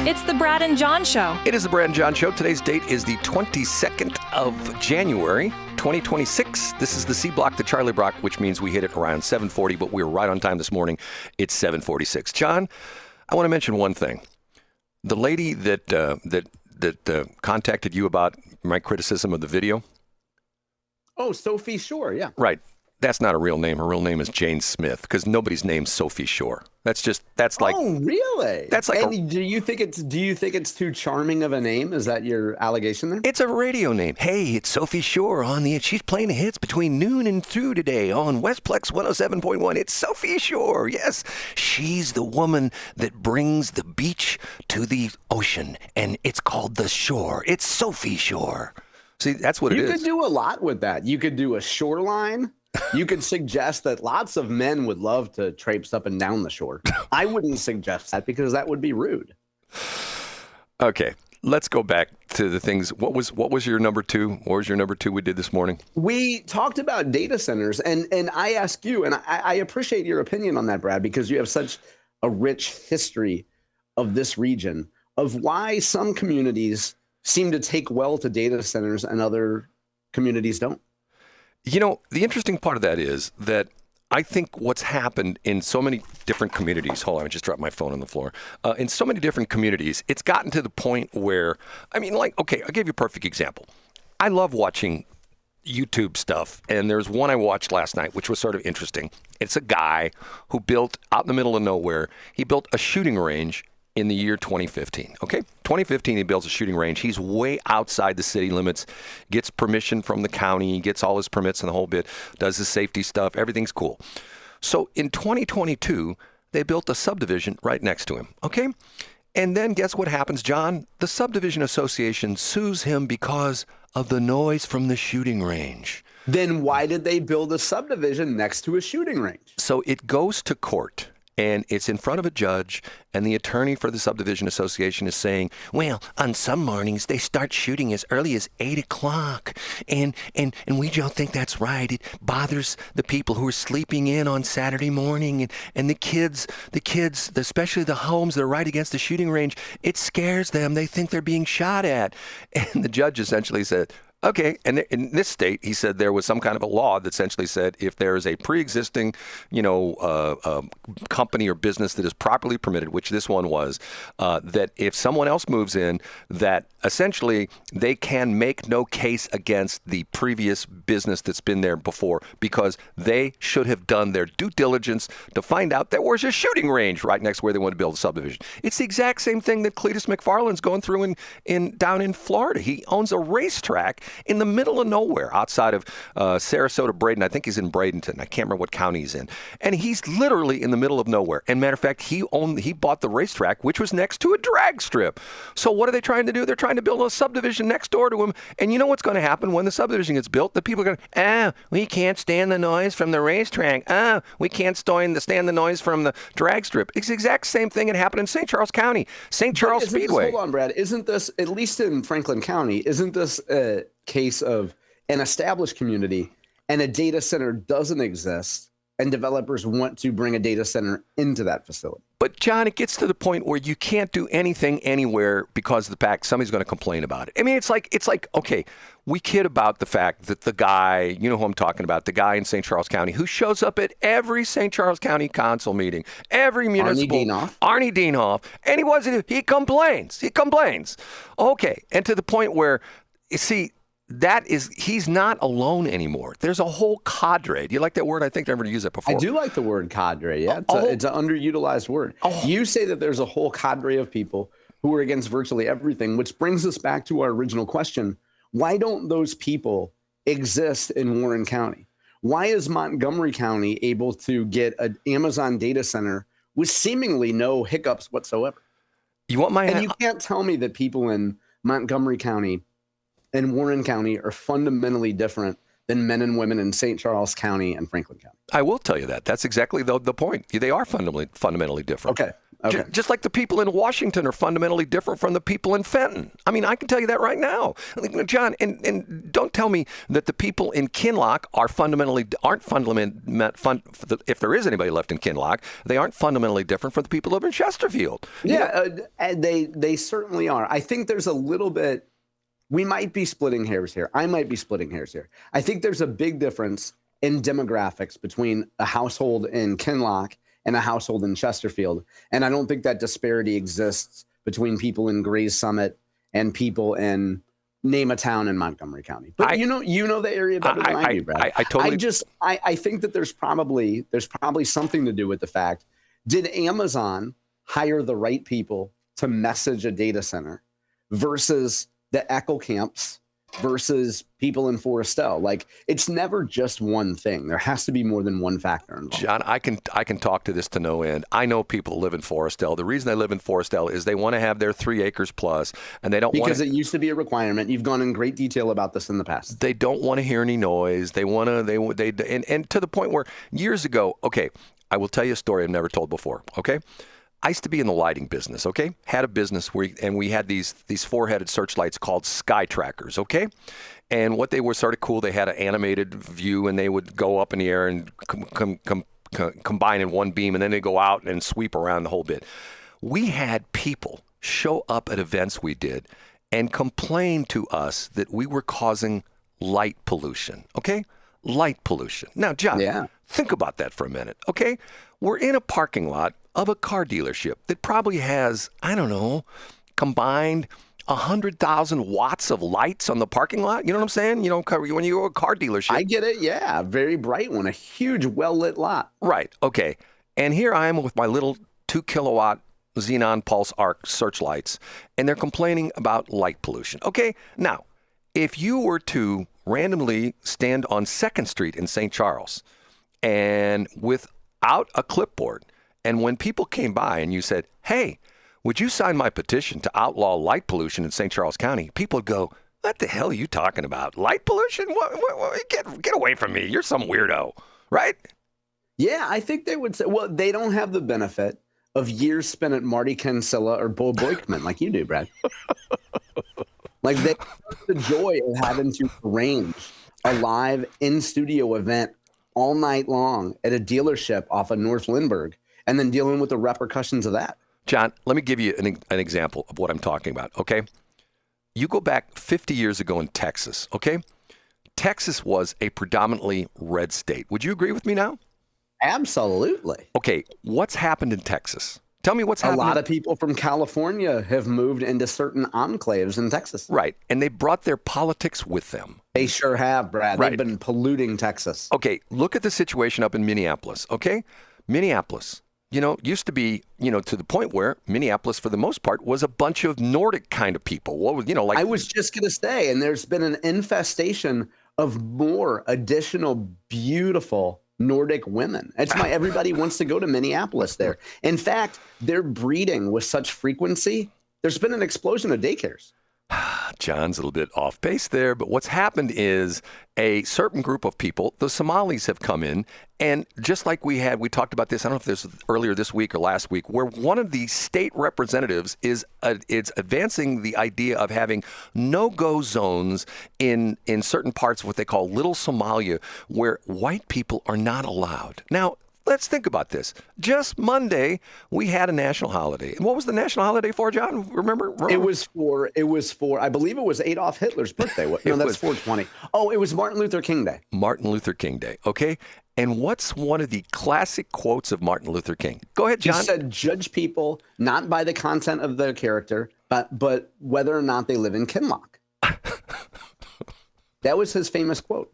It's the Brad and John Show. It is the Brad and John Show. Today's date is the 22nd of January, 2026. This is the C block, the Charlie block, which means we hit it around 7:40, but we were right on time this morning. It's 7:46. John, I want to mention one thing. The lady that contacted you about my criticism of the video. Oh, Sophie Shore, yeah. Right. That's not a real name. Her real name is Jane Smith, because nobody's named Sophie Shore. That's like. Oh, really? That's like. Do you think it's too charming of a name? Is that your allegation there? It's a radio name. Hey, it's Sophie Shore she's playing the hits between noon and 2 today on Westplex 107.1. It's Sophie Shore. Yes, she's the woman that brings the beach to the ocean, and it's called the shore. It's Sophie Shore. See, that's what it is. You could do a lot with that. You could do a shoreline. You could suggest that lots of men would love to traipse up and down the shore. I wouldn't suggest that because that would be rude. Okay, let's go back to the things. What was your number two? What was your number two we did this morning? We talked about data centers, and I ask you, and I appreciate your opinion on that, Brad, because you have such a rich history of this region, of why some communities seem to take well to data centers and other communities don't. You know, the interesting part of that is that I think what's happened in so many different communities, hold on, I just dropped my phone on the floor. In so many different communities, it's gotten to the point where, okay, I'll give you a perfect example. I love watching YouTube stuff, and there's one I watched last night, which was sort of interesting. It's a guy who built, out in the middle of nowhere, he built a shooting range in the year 2015, okay? 2015, he builds a shooting range. He's way outside the city limits, gets permission from the county, gets all his permits and the whole bit, does his safety stuff, everything's cool. So in 2022, they built a subdivision right next to him, okay? And then guess what happens, John? The subdivision association sues him because of the noise from the shooting range. Then why did they build a subdivision next to a shooting range? So it goes to court. And it's in front of a judge, and the attorney for the subdivision association is saying, well, on some mornings they start shooting as early as 8 o'clock, and we don't think that's right. It bothers the people who are sleeping in on Saturday morning, and the kids, especially the homes that are right against the shooting range, it scares them. They think they're being shot at. And the judge essentially said, okay, and in this state, he said there was some kind of a law that essentially said if there is a pre-existing, company or business that is properly permitted, which this one was, that if someone else moves in, that essentially they can make no case against the previous business that's been there before because they should have done their due diligence to find out there was a shooting range right next to where they want to build a subdivision. It's the exact same thing that Cletus McFarland's going through down in Florida. He owns a racetrack in the middle of nowhere outside of Sarasota, Braden. I think he's in Bradenton. I can't remember what county he's in. And he's literally in the middle of nowhere. And matter of fact, he bought the racetrack, which was next to a drag strip. So what are they trying to do? They're trying to build a subdivision next door to him. And you know what's going to happen when the subdivision gets built? The people are going, we can't stand the noise from the racetrack. We can't stand the noise from the drag strip. It's the exact same thing that happened in St. Charles County, St. Charles Speedway. Hold on, Brad. Isn't this, at least in Franklin County, isn't this a case of an established community and a data center doesn't exist and developers want to bring a data center into that facility? But John, it gets to the point where you can't do anything anywhere because of the fact somebody's going to complain about it. I mean, it's like, okay, we kid about the fact that the guy, you know who I'm talking about, the guy in St. Charles County who shows up at every St. Charles County council meeting, every municipal, Arnie Dienhoff, and he complains. Okay, and to the point where, you see, he's not alone anymore. There's a whole cadre. Do you like that word? I think I've never used that before. I do like the word cadre. Yeah, it's an underutilized word. You say that there's a whole cadre of people who are against virtually everything, which brings us back to our original question. Why don't those people exist in Warren County? Why is Montgomery County able to get an Amazon data center with seemingly no hiccups whatsoever? And you can't tell me that people in Montgomery County and Warren County are fundamentally different than men and women in St. Charles County and Franklin County. I will tell you that. That's exactly the point. They are fundamentally different. Okay. Just like the people in Washington are fundamentally different from the people in Fenton. I mean, I can tell you that right now. John, and don't tell me that the people in Kinloch if there is anybody left in Kinloch, they aren't fundamentally different from the people who live in Chesterfield. They certainly are. I think there's a little bit, we might be splitting hairs here. I might be splitting hairs here. I think there's a big difference in demographics between a household in Kinloch and a household in Chesterfield. And I don't think that disparity exists between people in Gray's Summit and people in name a town in Montgomery County. But you know the area better than I do, Brad. I think that there's probably something to do with the fact, did Amazon hire the right people to message a data center versus the Echo camps versus people in Forestell? Like, it's never just one thing. There has to be more than one factor involved. John, I can talk to this to no end. I know people who live in Forestell. The reason they live in Forestell is they want to have their 3 acres plus, and they don't want because it used to be a requirement. You've gone in great detail about this in the past. They don't want to hear any noise. They want to and to the point where years ago, okay, I will tell you a story I've never told before, okay? I used to be in the lighting business, okay? Had a business and we had these 4-headed searchlights called sky trackers, okay? And what they were sort of cool, they had an animated view and they would go up in the air and combine in one beam, and then they go out and sweep around the whole bit. We had people show up at events we did and complain to us that we were causing light pollution, okay? Light pollution. Now, John, think about that for a minute, okay? We're in a parking lot of a car dealership that probably has, I don't know, combined 100,000 watts of lights on the parking lot. You know what I'm saying? You know, when you go to a car dealership. I get it, yeah. Very bright one. A huge, well-lit lot. Right, okay. And here I am with my little 2-kilowatt xenon pulse arc searchlights, and they're complaining about light pollution. Okay, now, if you were to randomly stand on 2nd Street in St. Charles and without a clipboard, and when people came by and you said, hey, would you sign my petition to outlaw light pollution in St. Charles County? People would go, what the hell are you talking about? Light pollution? Get away from me. You're some weirdo, right? Yeah, I think they would say, well, they don't have the benefit of years spent at Marty Kinsella or Bo Boykman like you do, Brad. Like, they have the joy of having to arrange a live in-studio event all night long at a dealership off of North Lindbergh, and then dealing with the repercussions of that. John, let me give you an example of what I'm talking about, okay? You go back 50 years ago in Texas, okay? Texas was a predominantly red state. Would you agree with me now? Absolutely. Okay, what's happened in Texas? Tell me what's happened. A lot of people from California have moved into certain enclaves in Texas. Right, and they brought their politics with them. They sure have, Brad. Right. They've been polluting Texas. Okay, look at the situation up in Minneapolis, okay? Minneapolis, used to be, to the point where Minneapolis, for the most part, was a bunch of Nordic kind of people. What was, like I was just going to say, and there's been an infestation of more additional beautiful Nordic women. That's why everybody wants to go to Minneapolis there. In fact, they're breeding with such frequency. There's been an explosion of daycares. John's a little bit off base there, but what's happened is a certain group of people, the Somalis, have come in, and just like we talked about this, I don't know if this was earlier this week or last week, where one of the state representatives is advancing the idea of having no-go zones in certain parts of what they call Little Somalia, where white people are not allowed. Now, let's think about this. Just Monday, we had a national holiday. What was the national holiday for, John? Remember? It was for, I believe it was Adolf Hitler's birthday. No, that's 420. Oh, it was Martin Luther King Day. Martin Luther King Day. Okay. And what's one of the classic quotes of Martin Luther King? Go ahead, John. He said, judge people not by the content of their character, but whether or not they live in Kinloch. That was his famous quote.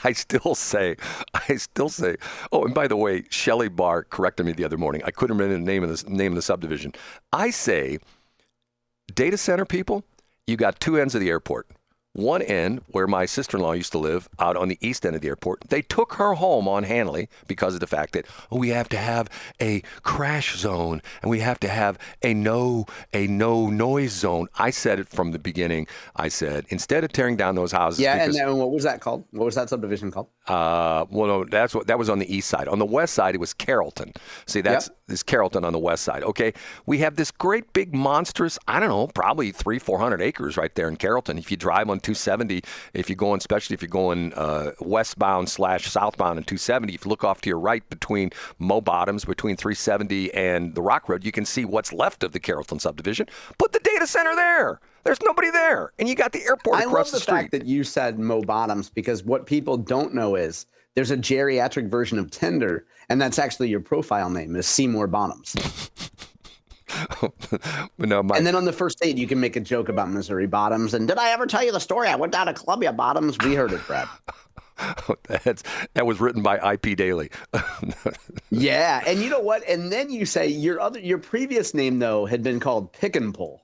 I still say, oh, and by the way, Shelley Barr corrected me the other morning. I couldn't remember the name of the subdivision. I say, data center people, you got two ends of the airport. one end where my sister-in-law used to live out on the east end of the airport. They took her home on Hanley because of the fact that we have to have a crash zone and we have to have a no noise zone. I said it from the beginning. I said, instead of tearing down those houses. Yeah, and then what was that called? What was that subdivision called? Well, no, that was on the east side. On the west side, it was Carrollton. See, this Carrollton on the west side. Okay, we have this great big monstrous, I don't know, probably 300-400 acres right there in Carrollton. If you drive on 270, if you're going, especially if you're going westbound/southbound on 270, if you look off to your right between Mo Bottoms, between 370 and the Rock Road, you can see what's left of the Carrollton subdivision. Put the data center there. There's nobody there, and you got the airport across the street. I love the fact that you said Mo Bottoms, because what people don't know is there's a geriatric version of Tinder, and that's actually your profile name is Seymour Bottoms. No, and then on the first date, you can make a joke about Missouri Bottoms. And did I ever tell you the story? I went down to Columbia Bottoms. We heard it, Brad. That was written by IP Daily. Yeah, and you know what? And then you say your previous name though had been called Pick and Pull.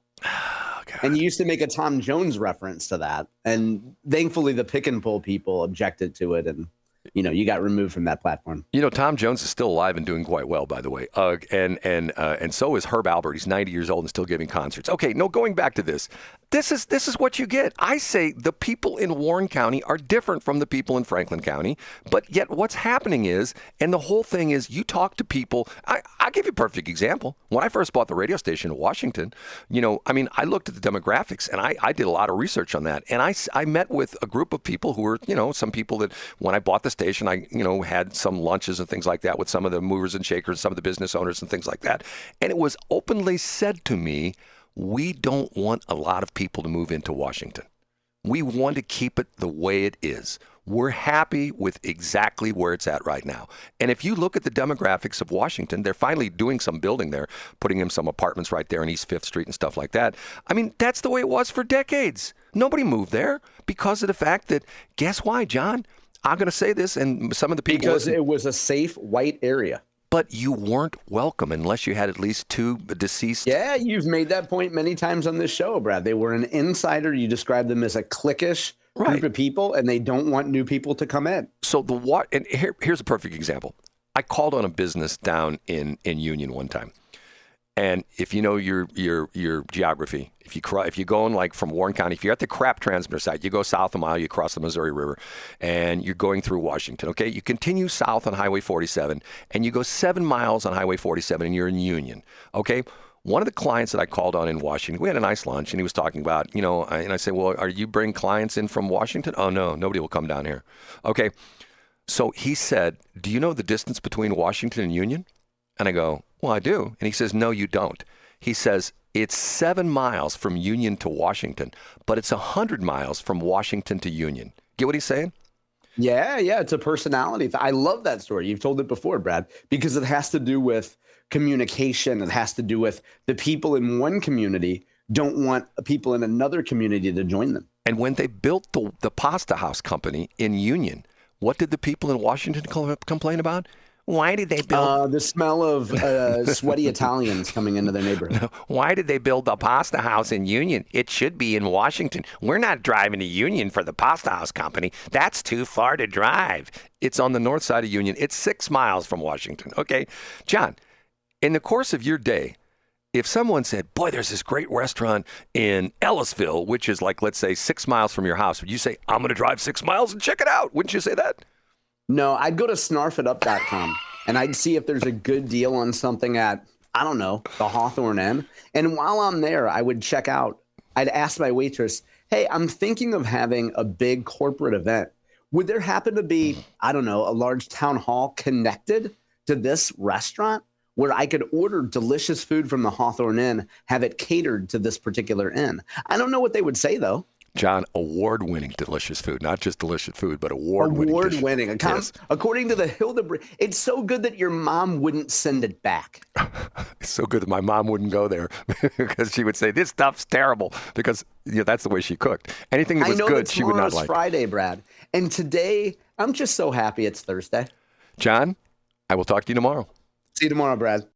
And you used to make a Tom Jones reference to that. And thankfully, the Pick and Pull people objected to it. And, you got removed from that platform. Tom Jones is still alive and doing quite well, by the way. And so is Herb Albert. He's 90 years old and still giving concerts. Okay, no, going back to this. This is what you get. I say the people in Warren County are different from the people in Franklin County, but yet what's happening is, and the whole thing is, you talk to people. I'll give you a perfect example. When I first bought the radio station in Washington, I looked at the demographics, and I did a lot of research on that, and I met with a group of people who were, some people that when I bought the station, I, had some lunches and things like that with some of the movers and shakers, some of the business owners and things like that, and it was openly said to me, we don't want a lot of people to move into Washington. We want to keep it the way it is. We're happy with exactly where it's at right now. And if you look at the demographics of Washington, they're finally doing some building there, putting in some apartments right there on East 5th Street and stuff like that. That's the way it was for decades. Nobody moved there because of the fact that, guess why, John? I'm going to say this, and some of the people... Because it was a safe white area. But you weren't welcome unless you had at least 2 deceased. Yeah, you've made that point many times on this show, Brad. They were an insider. You described them as a cliquish group of people, and they don't want new people to come in. So and here's a perfect example. I called on a business down in Union one time. And if you know your geography, if you're going like from Warren County, if you're at the Crap transmitter site, you go south a mile, you cross the Missouri River, and you're going through Washington. Okay, you continue south on Highway 47, and you go 7 miles on Highway 47, and you're in Union. Okay, one of the clients that I called on in Washington, we had a nice lunch, and he was talking about, and I said, well, are you bringing clients in from Washington? Oh no, nobody will come down here. Okay, so he said, do you know the distance between Washington and Union? And I go, well, I do. And he says, no, you don't. He says, it's 7 miles from Union to Washington, but it's 100 miles from Washington to Union. Get what he's saying? Yeah, it's a personality. I love that story. You've told it before, Brad, because it has to do with communication. It has to do with the people in one community don't want people in another community to join them. And when they built the pasta house company in Union, what did the people in Washington complain about? Why did they build... the smell of sweaty Italians coming into their neighborhood. Why did they build the pasta house in Union? It should be in Washington. We're not driving to Union for the pasta house company. That's too far to drive. It's on the north side of Union. It's 6 miles from Washington. Okay, John, in the course of your day, if someone said, boy, there's this great restaurant in Ellisville, which is like, let's say, 6 miles from your house, would you say, I'm going to drive 6 miles and check it out? Wouldn't you say that? No, I'd go to snarfitup.com and I'd see if there's a good deal on something at, I don't know, the Hawthorne Inn. And while I'm there, I would check out. I'd ask my waitress, hey, I'm thinking of having a big corporate event. Would there happen to be, I don't know, a large town hall connected to this restaurant where I could order delicious food from the Hawthorne Inn, have it catered to this particular inn? I don't know what they would say, though. John, award-winning delicious food. Not just delicious food, but award-winning. Award-winning. Yes. According to the Hildebrand, it's so good that your mom wouldn't send it back. It's so good that my mom wouldn't go there because she would say, this stuff's terrible, because that's the way she cooked. Anything that was good, she would not like. I know Friday, Brad. And today, I'm just so happy it's Thursday. John, I will talk to you tomorrow. See you tomorrow, Brad.